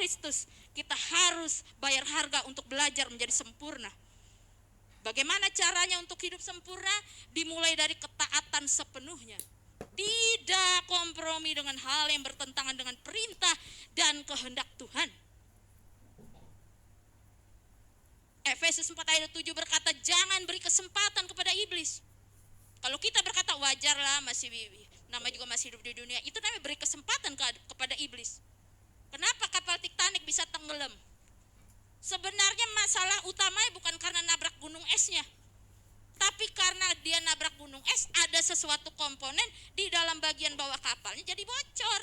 Kristus, kita harus bayar harga untuk belajar menjadi sempurna. Bagaimana caranya untuk hidup sempurna? Dimulai dari ketaatan sepenuhnya. Tidak kompromi dengan hal yang bertentangan dengan perintah dan kehendak Tuhan. Efesus 4 ayat 7 berkata, jangan beri kesempatan kepada iblis. Kalau kita berkata wajarlah, nama juga masih hidup di dunia, itu namanya beri kesempatan kepada iblis. Kenapa kapal Titanic bisa tenggelam? Sebenarnya masalah utamanya bukan karena nabrak gunung esnya, tapi karena dia nabrak gunung es, ada sesuatu komponen di dalam bagian bawah kapalnya jadi bocor,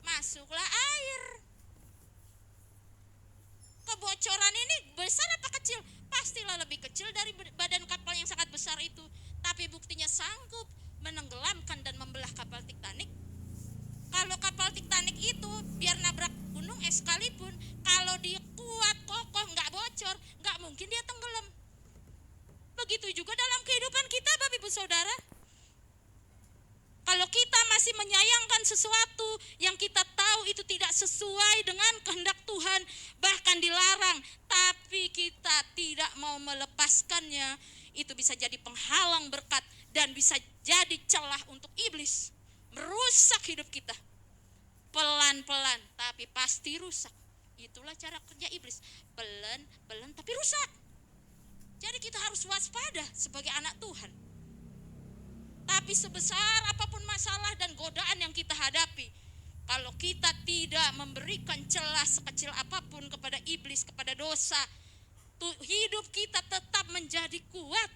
masuklah air. Kebocoran ini besar apa kecil? Pastilah lebih kecil dari badan kapal yang sangat besar itu, tapi buktinya sanggup menenggelamkan dan membelah kapal Titanic. Kalau kapal Titanic itu biar nabrak gunung es sekalipun, kalau dia kuat, kokoh, nggak bocor, nggak mungkin dia tenggelam. Begitu juga dalam kehidupan kita, Bapak Ibu Saudara. Kalau kita masih menyayangkan sesuatu yang kita tahu itu tidak sesuai dengan kehendak Tuhan, bahkan dilarang, tapi kita tidak mau melepaskannya, itu bisa jadi penghalang berkat dan bisa jadi celah untuk iblis merusak hidup kita. Pelan-pelan tapi pasti rusak. Itulah cara kerja iblis. Pelan-pelan tapi rusak. Jadi kita harus waspada sebagai anak Tuhan. Tapi sebesar apapun masalah dan godaan yang kita hadapi, kalau kita tidak memberikan celah sekecil apapun kepada iblis, kepada dosa, hidup kita tetap menjadi kuat.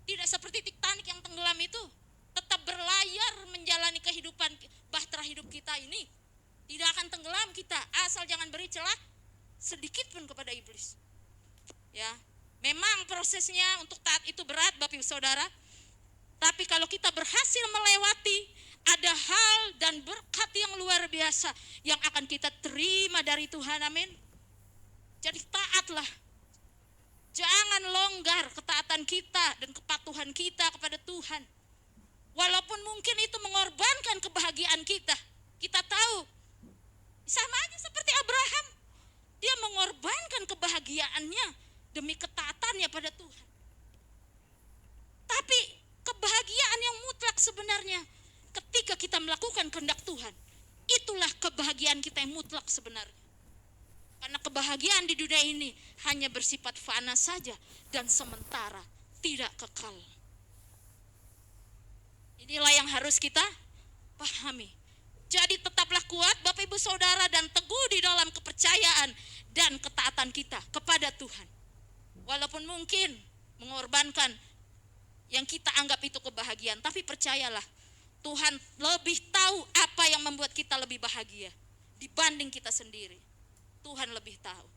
Tidak seperti Titanic yang tenggelam itu, tetap berlayar menjalani kehidupan bahtera hidup kita ini. Tidak akan tenggelam kita, asal jangan beri celah sedikit pun kepada iblis. Ya, memang prosesnya untuk taat itu berat, Bapak Ibu Saudara. Tapi kalau kita berhasil melewati, ada hal dan berkat yang luar biasa yang akan kita terima dari Tuhan, amin. Jadi taatlah. Jangan longgar ketaatan kita dan kepatuhan kita kepada Tuhan. Walaupun mungkin itu mengorbankan kebahagiaan kita. Kita tahu, sama aja seperti Abraham. Dia mengorbankan kebahagiaannya demi ketaatannya pada Tuhan. Tapi kebahagiaan yang mutlak sebenarnya ketika kita melakukan kehendak Tuhan, itulah kebahagiaan kita yang mutlak sebenarnya. Karena kebahagiaan di dunia ini hanya bersifat fana saja dan sementara, tidak kekal. Inilah yang harus kita pahami. Jadi tetaplah kuat Bapak Ibu Saudara dan teguh di dalam kepercayaan dan ketaatan kita kepada Tuhan. Walaupun mungkin mengorbankan yang kita anggap itu kebahagiaan, tapi percayalah, Tuhan lebih tahu apa yang membuat kita lebih bahagia dibanding kita sendiri. Tuhan lebih tahu.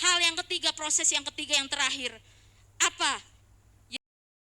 Hal yang ketiga, proses yang ketiga yang terakhir, apa